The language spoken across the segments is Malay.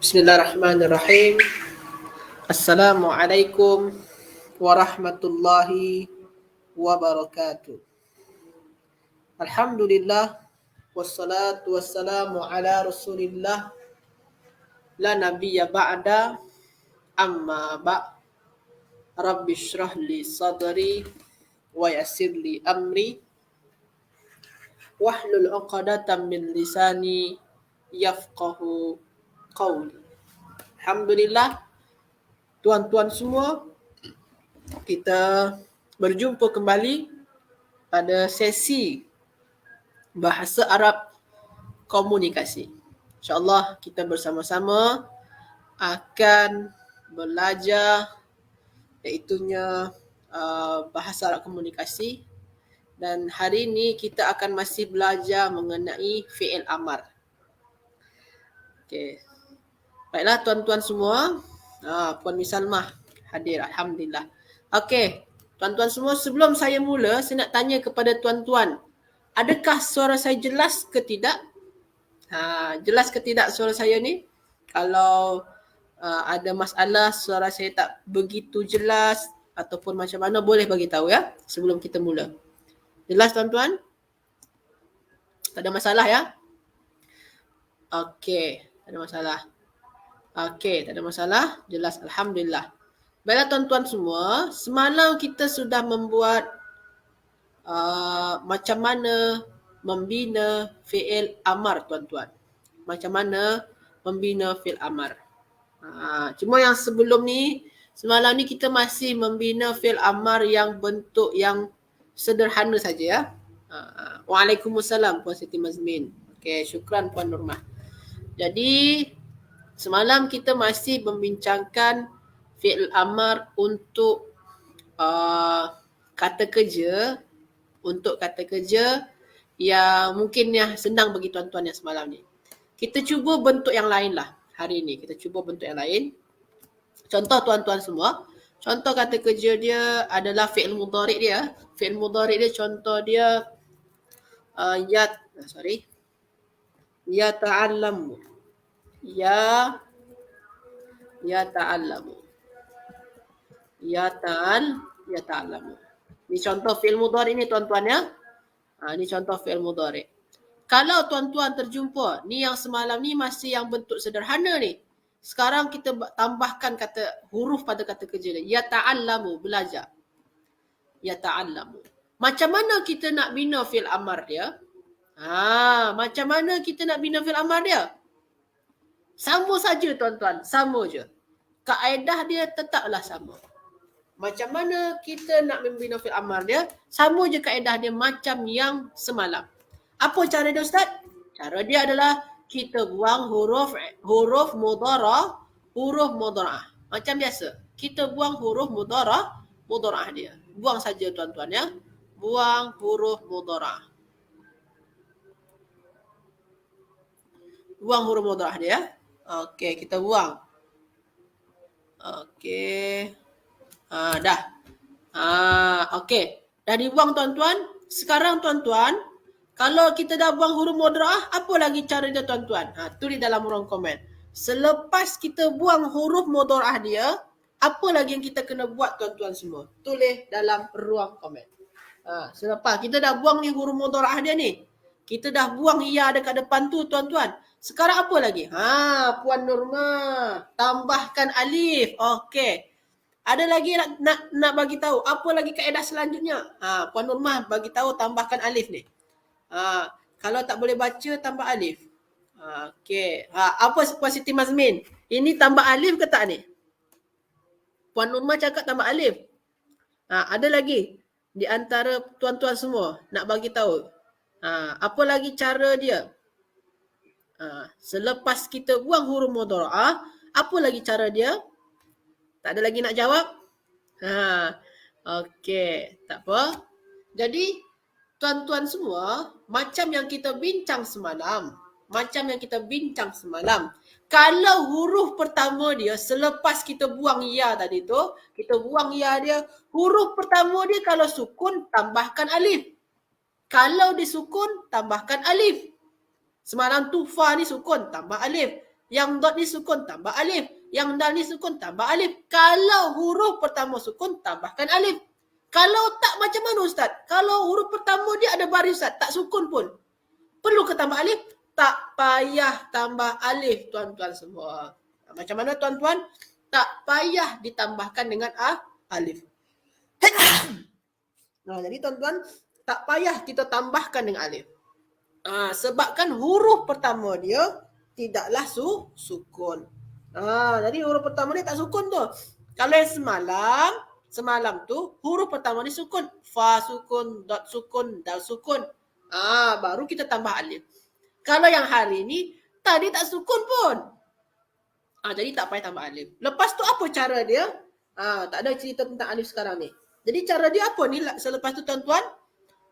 Bismillahirrahmanirrahim. Assalamualaikum warahmatullahi wabarakatuh. Alhamdulillah wassalatu wassalamu ala Rasulillah la nabiyya ba'da amma Rabbi shrah li sadri wa yassir li amri wahlul 'uqdatam min lisani yafqahu qawli. Alhamdulillah, tuan-tuan semua, kita berjumpa kembali pada sesi bahasa Arab komunikasi. InsyaAllah kita bersama-sama akan belajar iaitunya bahasa Arab komunikasi, dan hari ini kita akan masih belajar mengenai fi'il amar. Okey. Baiklah tuan-tuan semua, Puan Misalmah hadir, Alhamdulillah. Okey, tuan-tuan semua, sebelum saya mula, saya nak tanya kepada tuan-tuan, adakah suara saya jelas ke tidak? Jelas ke tidak suara saya ni? Kalau ada masalah, suara saya tak begitu jelas ataupun macam mana, boleh bagi tahu ya sebelum kita mula. Jelas tuan-tuan? Tak ada masalah ya? Okey, tak ada masalah. Okey, tak ada masalah. Jelas, Alhamdulillah. Baiklah tuan-tuan semua, semalam kita sudah membuat macam mana membina fi'il amar tuan-tuan. Macam mana membina fi'il amar. Cuma yang sebelum ni, semalam ni kita masih membina fi'il amar yang bentuk yang sederhana saja ya. Waalaikumsalam Puan Siti Mazmin. Okey, syukran Puan Nurmah. Jadi semalam kita masih membincangkan fi'il amar untuk kata kerja, yang mungkin senang bagi tuan-tuan yang semalam ni. Kita cuba bentuk yang lain lah hari ni. Kita cuba bentuk yang lain. Contoh tuan-tuan semua, contoh kata kerja dia adalah fi'il mudhari' dia. Fi'il mudhari' dia contoh dia ya ta'allamu. Ya ta'allamu. Ya ta'allamu. Ini contoh fi'il mudhari' ni tuan-tuan ya. Ini contoh fi'il mudhari'. Kalau tuan-tuan terjumpa, ni yang semalam ni masih yang bentuk sederhana ni. Sekarang kita tambahkan kata huruf pada kata kerja dia. Ya ta'allamu, belajar. Ya ta'allamu. Macam mana kita nak bina fi'il amar dia? Macam mana kita nak bina fi'il amar dia? Sama saja tuan-tuan, sama je. Kaedah dia tetaplah sama. Macam mana kita nak membina fi'il amar dia? Sama je kaedah dia macam yang semalam. Apa cara dia Ustaz? Cara dia adalah kita buang huruf mudhara'ah. Macam biasa. Kita buang huruf mudhara'ah dia. Buang saja tuan-tuan ya. Buang huruf mudhara'ah. Buang huruf mudhara'ah dia. Okey, kita buang. Okey. Dah. Okey. Dah dibuang tuan-tuan. Sekarang tuan-tuan, kalau kita dah buang huruf mudhara'ah, apa lagi cara dia tuan-tuan? Tulis dalam ruang komen. Selepas kita buang huruf mudhara'ah dia, apa lagi yang kita kena buat tuan-tuan semua? Tulis dalam ruang komen. Selepas kita dah buang ni huruf mudhara'ah dia ni, kita dah buang ya dekat depan tu tuan-tuan. Sekarang apa lagi? Puan Nurma, tambahkan alif. Okey. Ada lagi nak bagi tahu apa lagi kaedah selanjutnya? Puan Nurma bagi tahu tambahkan alif ni. Kalau tak boleh baca, tambah alif. Okey. Apa Puan Siti Mazmin? Ini tambah alif ke tak ni? Puan Nurma cakap tambah alif. Ada lagi di antara tuan-tuan semua nak bagi tahu. Apa lagi cara dia? Selepas kita buang huruf mudhara'ah, apa lagi cara dia? Tak ada lagi nak jawab? Okey, tak apa. Jadi, tuan-tuan semua, macam yang kita bincang semalam, kalau huruf pertama dia, selepas kita buang ya tadi tu, kita buang ya dia, huruf pertama dia kalau sukun, tambahkan alif. Kalau disukun, tambahkan alif. Semalam tu fa ni sukun, tambah alif. Yang dot ni sukun tambah alif. Yang dal ni sukun tambah alif. Kalau huruf pertama sukun, tambahkan alif. Kalau tak, macam mana Ustaz? Kalau huruf pertama dia ada baris Ustaz, tak sukun pun. Perlu ke tambah alif? Tak payah tambah alif tuan-tuan semua. Macam mana tuan-tuan? Tak payah ditambahkan dengan alif. Jadi tuan-tuan, tak payah kita tambahkan dengan alif. Sebabkan huruf pertama dia tidaklah sukun. Jadi huruf pertama ni tak sukun tu. Kalau yang semalam tu huruf pertama ni sukun. Fa sukun, dot sukun, dal sukun. Baru kita tambah alif. Kalau yang hari ni tadi tak sukun pun. Jadi tak payah tambah alif. Lepas tu apa cara dia? Tak ada cerita tentang alif sekarang ni. Jadi cara dia apa ni selepas tu tuan-tuan?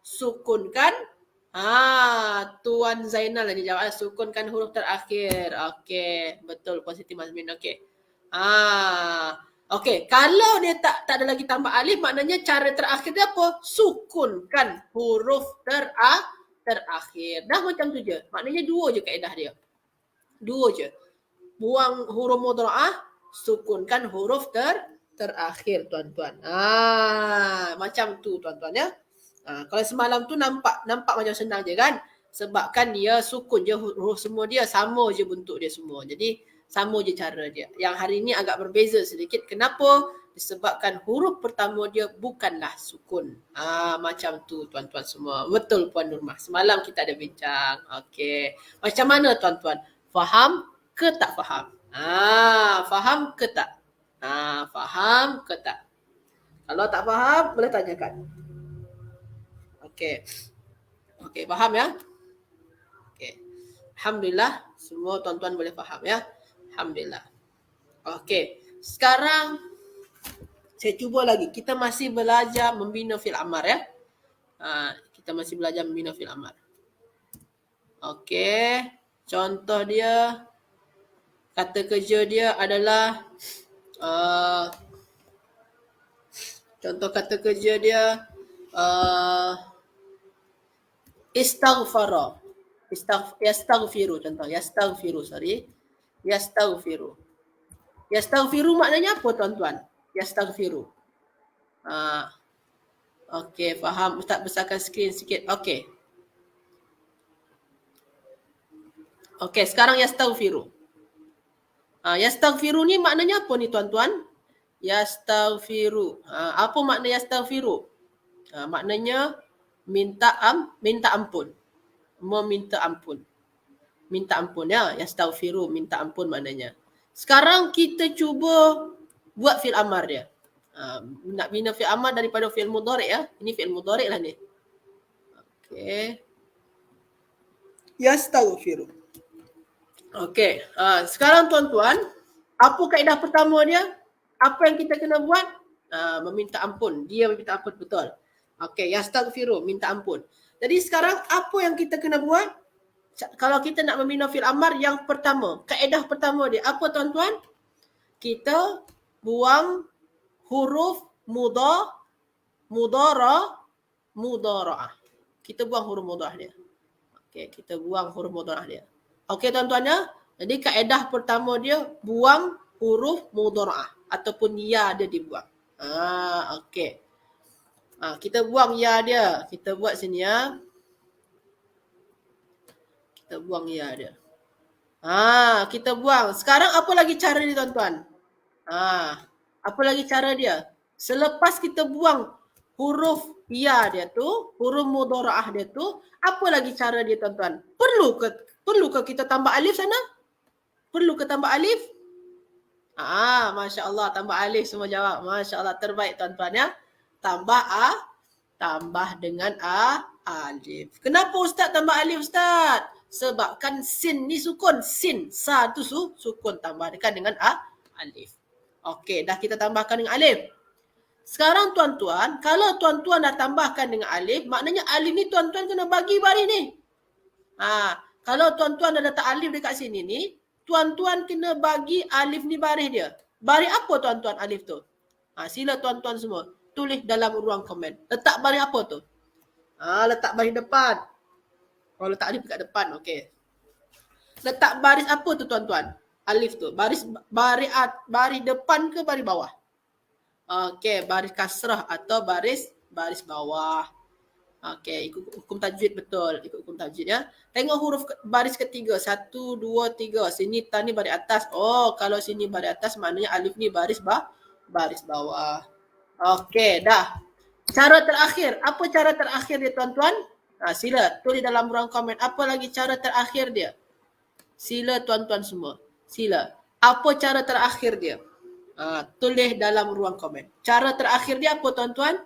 Sukunkan. Tuan Zainal ni jawab. Sukunkan huruf terakhir. Okey, betul Puan Siti Mazmin. Okey. Okey, kalau dia tak ada lagi tambah alif, maknanya cara terakhir dia apa? Sukunkan huruf terakhir. Dah macam tu je. Maknanya dua je kaedah dia. Dua je. Buang huruf mudra'ah, sukunkan huruf terakhir tuan-tuan. Macam tu tuan-tuan ya. Kalau semalam tu nampak macam senang je kan? Sebabkan dia sukun je huruf semua dia, sama je bentuk dia semua. Jadi sama je cara dia. Yang hari ni agak berbeza sedikit. Kenapa? Disebabkan huruf pertama dia bukanlah sukun. Macam tu tuan-tuan semua. Betul Puan Nurmah. Semalam kita ada bincang. Okey. Macam mana tuan-tuan? Faham ke tak faham? Faham ke tak? Faham ke tak? Kalau tak faham, boleh tanyakan. Okey, faham ya? Okey. Alhamdulillah, semua tuan-tuan boleh faham ya. Alhamdulillah. Okey, sekarang saya cuba lagi. Kita masih belajar membina fi'il amar ya. Kita masih belajar membina fi'il amar. Okey, contoh dia, kata kerja dia adalah contoh kata kerja dia istaghfara. Yastaghfiru contoh. Yastaghfiru maknanya apa tuan-tuan? Yastaghfiru. Okey, faham. Ustaz besarkan skrin sikit. Okey, sekarang yastaghfiru. Yastaghfiru ni maknanya apa ni tuan-tuan? Yastaghfiru. Apa makna yastaghfiru? Maknanya minta ampun. Meminta ampun. Minta ampun ya. Yastaghfiru, minta ampun maknanya. Sekarang kita cuba buat fi'il amar dia. Nak bina fi'il amar daripada fi'il mudhari' ya. Ini fi'il mudhari' lah ni. Okey. Yastaghfiru. Okey. Sekarang tuan-tuan, apa kaedah pertama dia? Apa yang kita kena buat? Meminta ampun. Dia meminta ampun betul. Okey, yastaghfiru, minta ampun. Jadi sekarang apa yang kita kena buat? Kalau kita nak membina fi'il amar, yang pertama, kaedah pertama dia apa tuan-tuan? Kita buang huruf mudara'ah. Kita buang huruf mudara'ah dia. Okey, kita buang huruf mudara'ah dia. Okey tuan-tuan ya. Jadi kaedah pertama dia buang huruf mudara'ah ataupun ya dia dibuang. Okey. Kita buang ya dia. Kita buat sini ya. Kita buang ya dia. Kita buang. Sekarang apa lagi cara ni tuan-tuan? Apa lagi cara dia? Selepas kita buang huruf ya dia tu, huruf mudhara'ah dia tu, apa lagi cara dia tuan-tuan? Perlu ke kita tambah alif sana? Perlu ke tambah alif? Masya Allah, tambah alif semua jawab. Masya Allah, terbaik tuan-tuan ya. Tambah dengan alif. Kenapa Ustaz tambah alif Ustaz? Sebabkan sin ni sukun. Sin, sa tu sukun, tambahkan dengan alif. Okey, dah kita tambahkan dengan alif. Sekarang tuan-tuan, kalau tuan-tuan dah tambahkan dengan alif, maknanya alif ni tuan-tuan kena bagi baris ni. Kalau tuan-tuan dah letak alif dekat sini ni, tuan-tuan kena bagi alif ni baris dia. Baris apa tuan-tuan alif tu? Sila tuan-tuan semua tulis dalam ruang komen. Letak baris apa tu? Letak baris depan. Letak alif dekat depan, okey. Letak baris apa tu tuan-tuan? Alif tu. Baris depan ke baris bawah? Okey, baris kasrah atau baris bawah. Okey, ikut hukum tajwid betul. Ikut hukum tajwid ya. Tengok huruf baris ketiga. 1, 2, 3. Sini ta ni baris atas. Oh, kalau sini baris atas maknanya alif ni baris bawah. Okey, dah. Cara terakhir. Apa cara terakhir dia tuan-tuan? Sila tulis dalam ruang komen. Apa lagi cara terakhir dia? Sila tuan-tuan semua. Sila. Apa cara terakhir dia? Tulis dalam ruang komen. Cara terakhir dia apa tuan-tuan?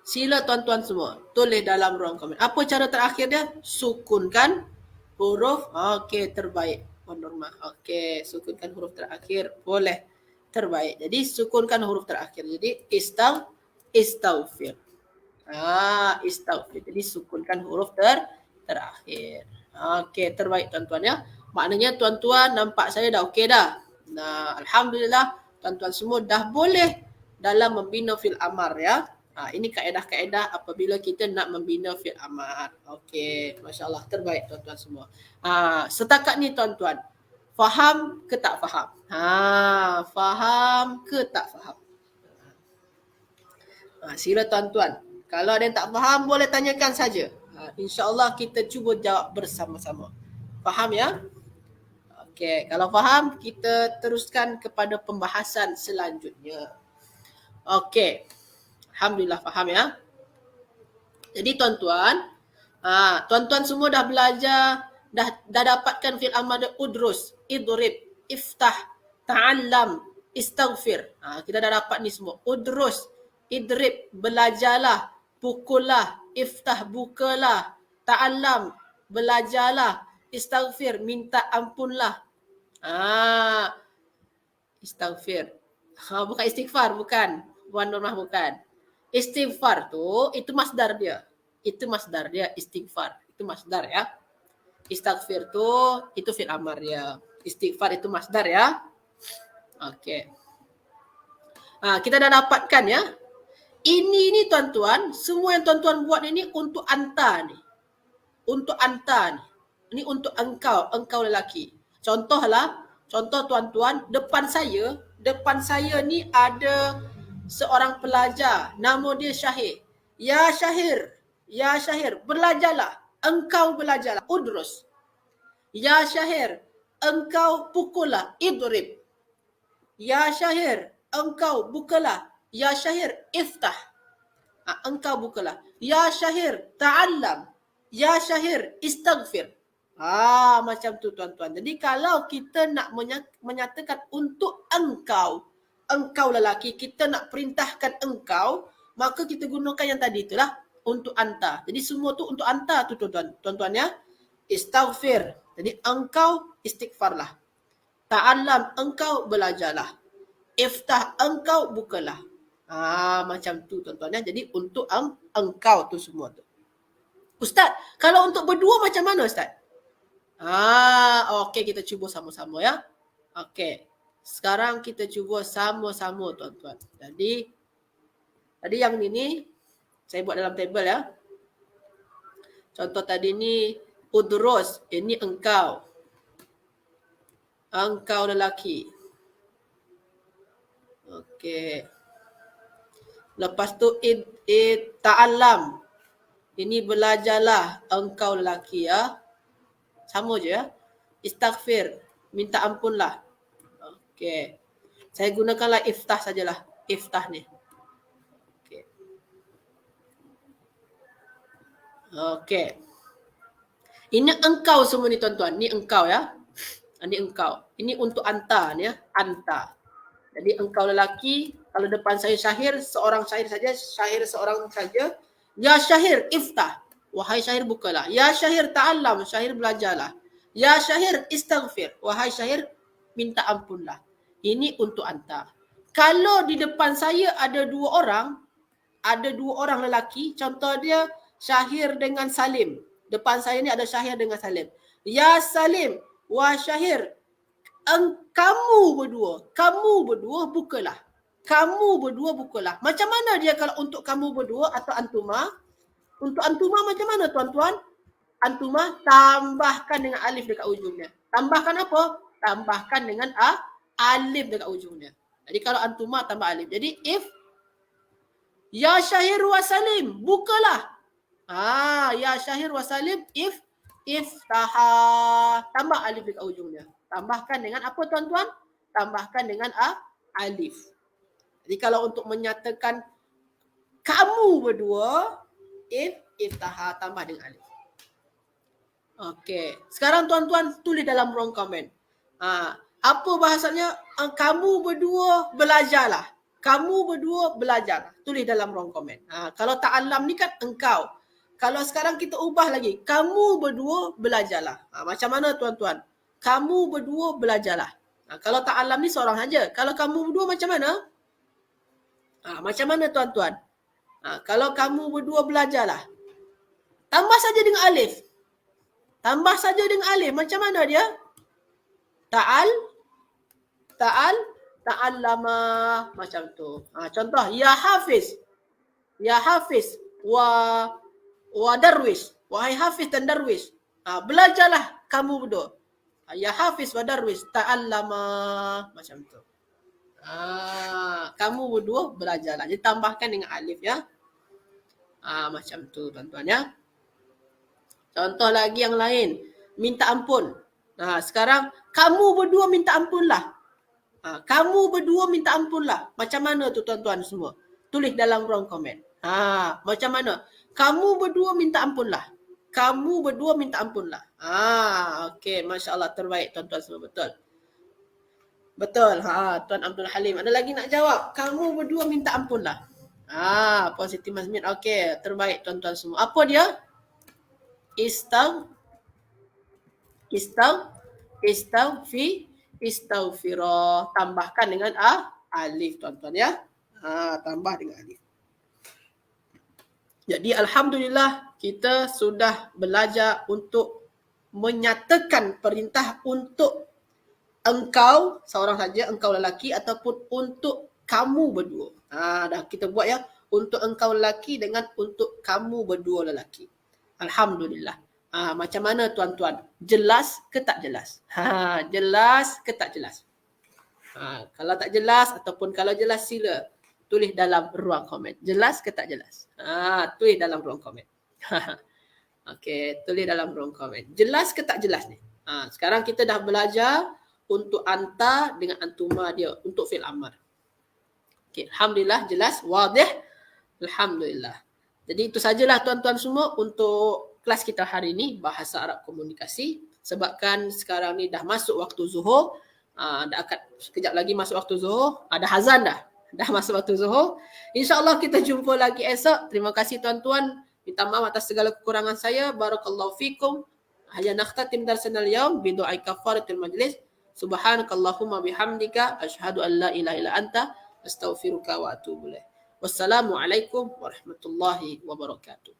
Sila tuan-tuan semua. Tulis dalam ruang komen. Apa cara terakhir dia? Sukunkan huruf. Okey, terbaik. Puan Norma. Okey, sukunkan huruf terakhir. Boleh. Terbaik. Jadi sukunkan huruf terakhir. Jadi istaghfir. Istaghfir. Jadi sukunkan huruf terakhir. Okey, terbaik tuan-tuan ya. Maknanya tuan-tuan nampak saya dah okey dah. Nah, alhamdulillah tuan-tuan semua dah boleh dalam membina fi'il amar ya. Ini kaedah-kaedah apabila kita nak membina fi'il amar. Okey, masya-Allah terbaik tuan-tuan semua. Setakat ni tuan-tuan, faham ke tak faham? Faham ke tak faham? Sila tuan-tuan. Kalau ada yang tak faham boleh tanyakan saja. InsyaAllah kita cuba jawab bersama-sama. Faham ya? Okey, kalau faham kita teruskan kepada pembahasan selanjutnya. Okey. Alhamdulillah faham ya. Jadi tuan-tuan, tuan-tuan semua dah belajar, dah dapatkan fi'il amar udrus, idrib, iftah, ta'allam, istaghfir. Kita dah dapat ni semua. Udrus, idrib, belajarlah, pukullah, iftah, bukalah, ta'allam, belajarlah, istaghfir, minta ampunlah. Istaghfir. Bukan istighfar, bukan. Puan Normah bukan. Istighfar tu, itu masdar dia. Itu masdar dia, istighfar. Itu masdar ya. Istaghfir tu, itu fi'il amar dia. Istighfar itu masdar ya. Okey. Kita dah dapatkan ya. Ini ni tuan-tuan, semua yang tuan-tuan buat ini untuk anta ni. Untuk anta ni. Ini untuk engkau lelaki. Contoh tuan-tuan, depan saya ni ada seorang pelajar, nama dia Syahir. Ya Syahir, belajarlah. Engkau belajarlah. Udrus. Ya Syahir, engkau pukullah. Idrib. Ya Syahir, engkau bukalah. Ya Syahir, iftah. Engkau bukalah. Ya Syahir, ta'allam. Ya Syahir, istaghfir. Macam tu tuan-tuan. Jadi kalau kita nak menyatakan untuk engkau lelaki, kita nak perintahkan engkau, maka kita gunakan yang tadi itulah, untuk anta. Jadi semua tu untuk anta tu tuan-tuan ya. Istaghfir. Jadi engkau istighfarlah. Ta'allam, engkau belajarlah. Iftah, engkau bukalah. Macam tu tuan-tuan ya. Jadi untuk engkau tu semua tu. Ustaz, kalau untuk berdua macam mana Ustaz? Okey, kita cuba sama-sama ya. Okey. Sekarang kita cuba sama-sama tuan-tuan. Jadi yang ini saya buat dalam table ya. Contoh tadi ni udrus, ini engkau. Engkau lelaki. Okey. Lepas tu ta'allam. Ini belajarlah, engkau lelaki ya. Sama je ya. Istaghfir, minta ampunlah. Okey. Saya gunakanlah iftah sajalah. Iftah ni. Okey. Ini engkau semua ni tuan-tuan. Ni engkau ya. Ini engkau. Ini untuk anta ni ya. Anta. Jadi engkau lelaki. Kalau depan saya Syahir, seorang Syahir saja. Syahir seorang saja. Ya Syahir, iftah. Wahai Syahir, bukalah. Ya Syahir, ta'allam. Syahir, belajarlah. Ya Syahir, istaghfir. Wahai Syahir, minta ampunlah. Ini untuk anta. Kalau di depan saya ada dua orang lelaki. Contoh dia Syahir dengan Salim. Depan saya ni ada Syahir dengan Salim. Ya Salim, wah Syahir, kamu berdua bukalah. Kamu berdua bukalah. Macam mana dia kalau untuk kamu berdua atau antuma? Untuk antuma macam mana tuan-tuan? antuma tambahkan dengan alif dekat ujungnya. Tambahkan apa? Tambahkan dengan alif dekat ujungnya. Jadi kalau antuma tambah alif. Jadi if ya Syahir wa Salim, bukalah. Ya Syahir wa Salim, if taha, tambah alif dekat ujungnya. Tambahkan dengan apa tuan-tuan? Tambahkan dengan alif. Jadi kalau untuk menyatakan kamu berdua, if taha tambah dengan alif. Okey. Sekarang tuan-tuan tulis dalam ruang komen. Apa bahasanya? Kamu berdua belajarlah. Kamu berdua belajarlah. Tulis dalam ruang komen. Kalau ta'allam ni kan engkau. Kalau sekarang kita ubah lagi. Kamu berdua belajarlah. Macam mana tuan-tuan? Kamu berdua belajarlah. Kalau ta'allam ni seorang saja. Kalau kamu berdua macam mana? Macam mana tuan-tuan? Kalau kamu berdua belajarlah. Tambah saja dengan alif. Tambah saja dengan alif. Macam mana dia? Ta'allama. Macam tu. Contoh. Ya Hafiz. Ya Hafiz. Wa Darwish. Wahai Hafiz dan Darwish. Belajarlah kamu berdua. Ya Hafiz wa Darwish. Ta'allama. Macam tu. Kamu berdua belajarlah. Jadi tambahkan dengan alif ya. Macam tu tuan-tuan ya. Contoh lagi yang lain. Minta ampun. Sekarang kamu berdua minta ampunlah. Kamu berdua minta ampunlah. Macam mana tu tuan-tuan semua? Tulis dalam ruang komen. Macam mana? Kamu berdua minta ampunlah. Kamu berdua minta ampunlah. Okey, masya-Allah, terbaik tuan-tuan semua, betul. Betul. Tuan Abdul Halim. Ada lagi nak jawab? Kamu berdua minta ampunlah. Positif Mazmin. Okey, terbaik tuan-tuan semua. Apa dia? Istaghfirah. Tambahkan dengan alif tuan-tuan ya. Tambah dengan alif. Jadi alhamdulillah kita sudah belajar untuk menyatakan perintah untuk engkau seorang saja, engkau lelaki, ataupun untuk kamu berdua. Dah kita buat ya, untuk engkau lelaki dengan untuk kamu berdua lelaki. Alhamdulillah. Macam mana tuan-tuan? Jelas ke tak jelas? Jelas ke tak jelas? Kalau tak jelas ataupun kalau jelas sila tulis dalam ruang komen. Jelas ke tak jelas? Tulis dalam ruang komen. Okey, tulis dalam ruang komen. Jelas ke tak jelas ni? Sekarang kita dah belajar untuk anta dengan antuma dia untuk fi'il amar. Okey, alhamdulillah jelas, wadih. Alhamdulillah. Jadi itu sajalah tuan-tuan semua untuk kelas kita hari ini, bahasa Arab komunikasi. Sebabkan sekarang ni dah masuk waktu zuhur. Dah akan sekejap lagi masuk waktu zuhur. Ada azan dah. Dah masuk waktu zuhur. InsyaAllah kita jumpa lagi esok. Terima kasih tuan-tuan. Minta maaf atas segala kekurangan saya. Barakallahu fikum. Hanya nakhtatim darsanal yaum bidu'ai kafaratul majlis. Subhanakallahumma bihamdika. Ashhadu an la ilaha illa anta. Astaghfiruka wa atubu ilaih. Wassalamualaikum warahmatullahi wabarakatuh.